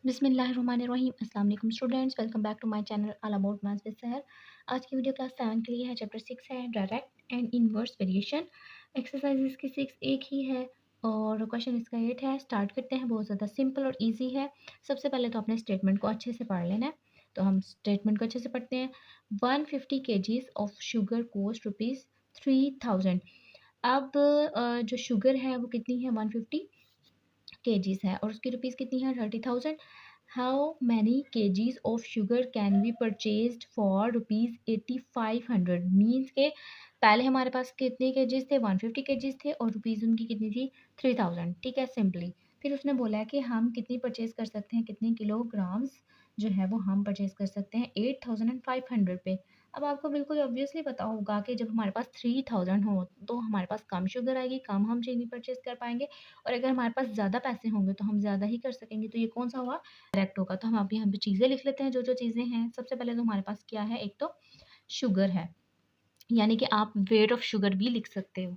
बिस्मिल्लाहिर्रहमानिर्रहीम। अस्सलाम वालेकुम students, welcome back to my channel all about maths with Sahar. आज की वीडियो क्लास 7 के लिए है। चैप्टर 6 है direct and inverse variation. Exercise इसकी 6 एक ही है और क्वेश्चन इसका 8 है। स्टार्ट करते हैं। बहुत ज़्यादा सिंपल और इजी है। सबसे पहले तो अपने स्टेटमेंट को अच्छे से पढ़ लेना है। तो हम स्टेटमेंट को अच्छे से पढ़ते हैं। 150 kgs ऑफ शुगर कोस्ट ₹3000। अब जो शुगर है वो कितनी है, 150 kgs है और उसकी रुपीज़ कितनी है, 30,000। How many KGs of sugar can be purchased for ₹8500। Means के पहले हमारे पास कितने केजीज थे, 150 केजीज थे और रुपीज़ उनकी कितनी थी, 3000। ठीक है, सिंपली। फिर उसने बोला है कि हम कितनी परचेज कर सकते हैं, कितने किलोग्राम्स जो है वो हम परचेज कर सकते हैं 8500 पे। अब आपको बिल्कुल ऑब्वियसली पता होगा कि जब हमारे पास 3000 हो तो हमारे पास कम शुगर आएगी, कम हम चीनी परचेज कर पाएंगे और अगर हमारे पास ज़्यादा पैसे होंगे तो हम ज़्यादा ही कर सकेंगे। तो ये कौन सा हुआ, डायरेक्ट होगा। तो हम अब यहाँ पे चीज़ें लिख लेते हैं, जो जो चीज़ें हैं। सबसे पहले तो हमारे पास क्या है, एक तो शुगर है, यानी कि आप वेट ऑफ शुगर भी लिख सकते हो।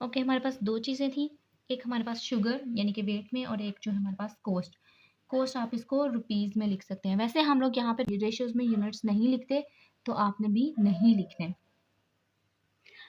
ओके, हमारे पास दो चीज़ें थी, एक हमारे पास शुगर यानी कि वेट में और एक जो है हमारे पास कोस्ट। कोस्ट आप इसको रुपीज़ में लिख सकते हैं। वैसे हम लोग यहाँ पे रेशियोज में यूनिट्स नहीं लिखते, तो आपने भी नहीं लिखने।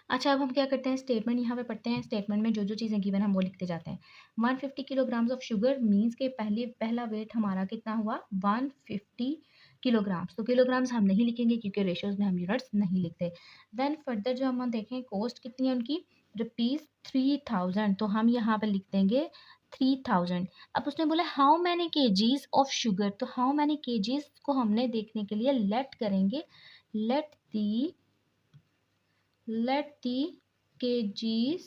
अच्छा, अब हम क्या करते हैं, स्टेटमेंट यहाँ पे पढ़ते हैं। स्टेटमेंट में जो जो चीज़ें गिवन हम वो लिखते जाते हैं। 150 किलोग्राम्स ऑफ शुगर मीन्स के पहला वेट हमारा कितना हुआ, 150 किलोग्राम्स। तो किलोग्राम्स हम नहीं लिखेंगे क्योंकि रेशियोज में हम यूनिट्स नहीं लिखते। देन फर्दर जो हम देखें, कोस्ट कितनी है उनकी, ₹3000। तो हम यहाँ पे लिख देंगे 3000। अब उसने बोला how many KGs of sugar, तो हाउ मैनी केजीज को हमने देखने के लिए लेट करेंगे, let the kgs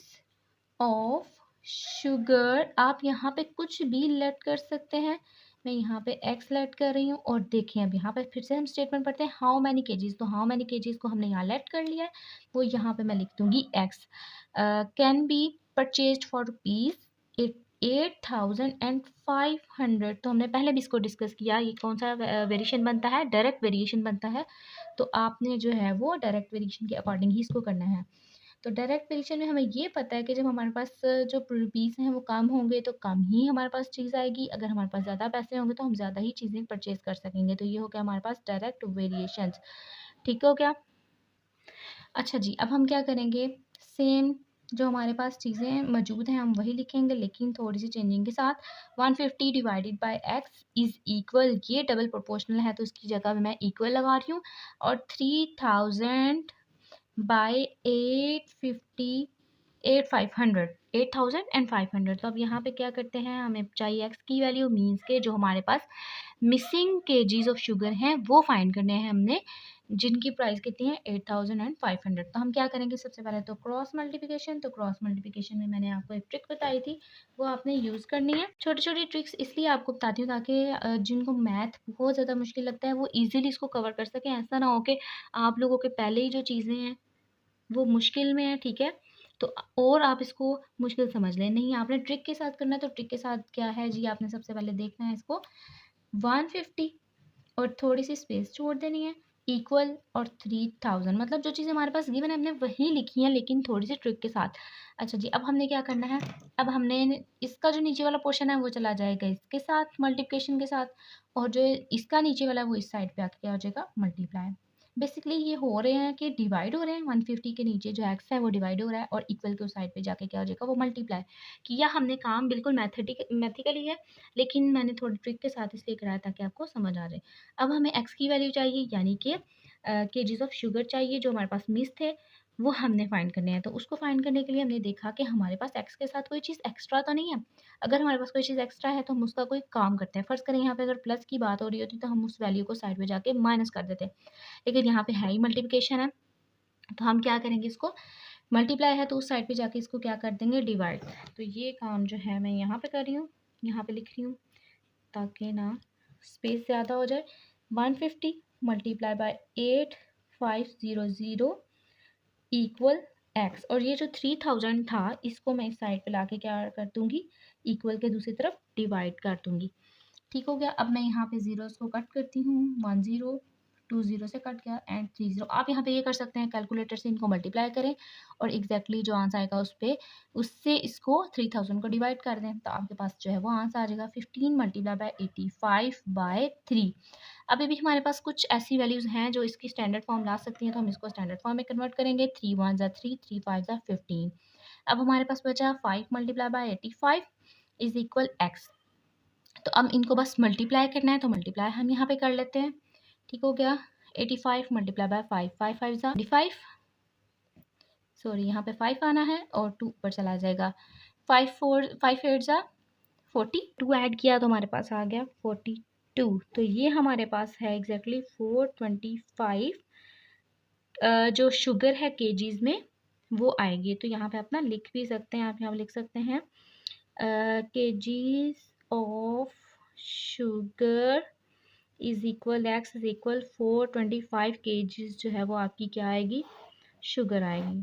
of sugar. आप यहाँ पे कुछ भी लेट कर सकते हैं। मैं यहाँ पे x लेट कर रही हूँ और देखें अब यहाँ पे फिर से हम स्टेटमेंट पढ़ते हैं, हाउ मैनी केजीज। तो हाउ मैनी केजीज को हमने यहाँ लेट कर लिया है, वो यहाँ पे मैं लिख दूंगी x। Can be purchase for rupees 8500। तो हमने पहले भी इसको डिस्कस किया, ये कौन सा वेरिएशन बनता है, डायरेक्ट वेरिएशन बनता है। तो आपने जो है वो डायरेक्ट वेरिएशन के अकॉर्डिंग ही इसको करना है। तो डायरेक्ट वेरिएशन में हमें ये पता है कि जब हमारे पास जो रुपीज़ हैं वो कम होंगे तो कम ही हमारे पास चीज़ आएगी, अगर हमारे पास ज़्यादा पैसे होंगे तो हम ज़्यादा ही चीज़ें परचेज कर सकेंगे। तो ये हो गया हमारे पास डायरेक्ट वेरिएशंस। ठीक हो गया। अच्छा जी, अब हम क्या करेंगे, सेम जो हमारे पास चीज़ें मौजूद हैं हम वही लिखेंगे, लेकिन थोड़ी सी चेंजिंग के साथ। 150 divided by x is equal, ये डबल प्रोपोर्शनल है तो इसकी जगह मैं इक्वल लगा रही हूँ, और 3000 बाय 850 8500 8500। तो अब यहाँ पे क्या करते हैं, हमें चाहिए एक्स की वैल्यू, मीन्स के जो हमारे पास मिसिंग केजीज ऑफ शुगर हैं वो फाइंड करने हैं हमने, जिनकी प्राइस कितनी है, 8500। तो हम क्या करेंगे, सबसे पहले तो क्रॉस मल्टीप्लिकेशन। तो क्रॉस मल्टीप्लिकेशन में मैंने आपको एक ट्रिक बताई थी, वो आपने यूज़ करनी है। छोटी छोटी ट्रिक्स इसलिए आपको बताती हूँ ताकि जिनको मैथ बहुत ज़्यादा मुश्किल लगता है वो ईजिली इसको कवर कर सकें। ऐसा ना हो कि आप लोगों के पहले ही जो चीज़ें हैं वो मुश्किल में है, ठीक है, तो और आप इसको मुश्किल समझ लें। नहीं, आपने ट्रिक के साथ करना है। तो ट्रिक के साथ क्या है जी, आपने सबसे पहले देखना है इसको 150 और थोड़ी सी स्पेस छोड़ देनी है, इक्वल और 3000। मतलब जो चीज़ें हमारे पास गिवन है हमने वही लिखी है, लेकिन थोड़ी सी ट्रिक के साथ। अच्छा जी, अब हमने क्या करना है, अब हमने इसका जो नीचे वाला पोर्शन है वो चला जाएगा इसके साथ मल्टीप्लिकेशन के साथ, और जो इसका नीचे वाला है वो इस साइड पे आके क्या हो जाएगा, मल्टीप्लाई। बेसिकली ये हो रहे हैं कि डिवाइड हो रहे हैं, 150 के नीचे जो एक्स है वो डिवाइड हो रहा है और इक्वल के उस साइड पे जाके क्या हो जाएगा, वो मल्टीप्लाई किया। हमने काम बिल्कुल मैथेटिकली है, लेकिन मैंने थोड़ी ट्रिक के साथ इसलिए कराया ताकि आपको समझ आ जाए। अब हमें एक्स की वैल्यू चाहिए, यानी कि केजीज ऑफ शुगर चाहिए जो हमारे पास मिस थे, वो हमने फाइंड करने हैं। तो उसको फाइंड करने के लिए हमने देखा कि हमारे पास एक्स के साथ कोई चीज़ एक्स्ट्रा तो नहीं है। अगर हमारे पास कोई चीज़ एक्स्ट्रा है तो हम उसका कोई काम करते हैं। फ़र्ज़ करें यहाँ पे अगर प्लस की बात हो रही होती तो हम उस वैल्यू को साइड में जाके माइनस कर देते, लेकिन यहाँ पे है ही मल्टीप्लिकेशन है, तो हम क्या करेंगे, इसको मल्टीप्लाई है तो उस साइड पे जाके इसको क्या कर देंगे, डिवाइड। तो ये काम जो है मैं यहाँ पे कर रही हूँ, यहाँ पे लिख रही हूँ ताकि ना स्पेस ज़्यादा हो जाए। 150 मल्टीप्लाई बाय 8500 इक्वल एक्स, और ये जो 3000 था इसको मैं इस साइड पे लाके क्या कर दूंगी, इक्वल के दूसरी तरफ डिवाइड कर दूंगी। ठीक हो गया। अब मैं यहाँ पे जीरोस को कट करती हूँ, 10 20 से कट गया एंड 30। आप यहाँ पे ये कर सकते हैं, कैलकुलेटर से इनको मल्टीप्लाई करें और एग्जैक्टली जो आंसर आएगा उससे इसको 3000 को डिवाइड कर दें, तो आपके पास जो है वो आंसर आ जाएगा 15 मल्टीप्लाई बाय 85/3। अभी भी हमारे पास कुछ ऐसी वैल्यूज़ हैं जो इसकी स्टैंडर्ड फॉर्म ला सकती हैं, तो हम इसको स्टैंडर्ड फॉर्म में कन्वर्ट करेंगे। 3 1 ज़ा 3, 3 5 ज़ा 15। अब हमारे पास बचा 5 multiply by 85 is equal x। तो अब इनको बस मल्टीप्लाई करना है, तो मल्टीप्लाई हम यहाँ पे कर लेते हैं। ठीक हो गया। 85 मल्टीप्लाई बाय 5, 5 5 ज़ा 25, सॉरी यहाँ पे 5 आना है और 2 ऊपर चला जाएगा। 5 8 ज़ा 42 ऐड किया तो हमारे पास आ गया 42। तो ये हमारे पास है एग्जैक्टली 425 जो शुगर है केजीज में वो आएगी। तो यहाँ पे अपना लिख भी सकते हैं, आप यहाँ लिख सकते हैं KGs of sugar is equal x is equal 425 KGs जो है वो आपकी क्या आएगी, शुगर आएगी।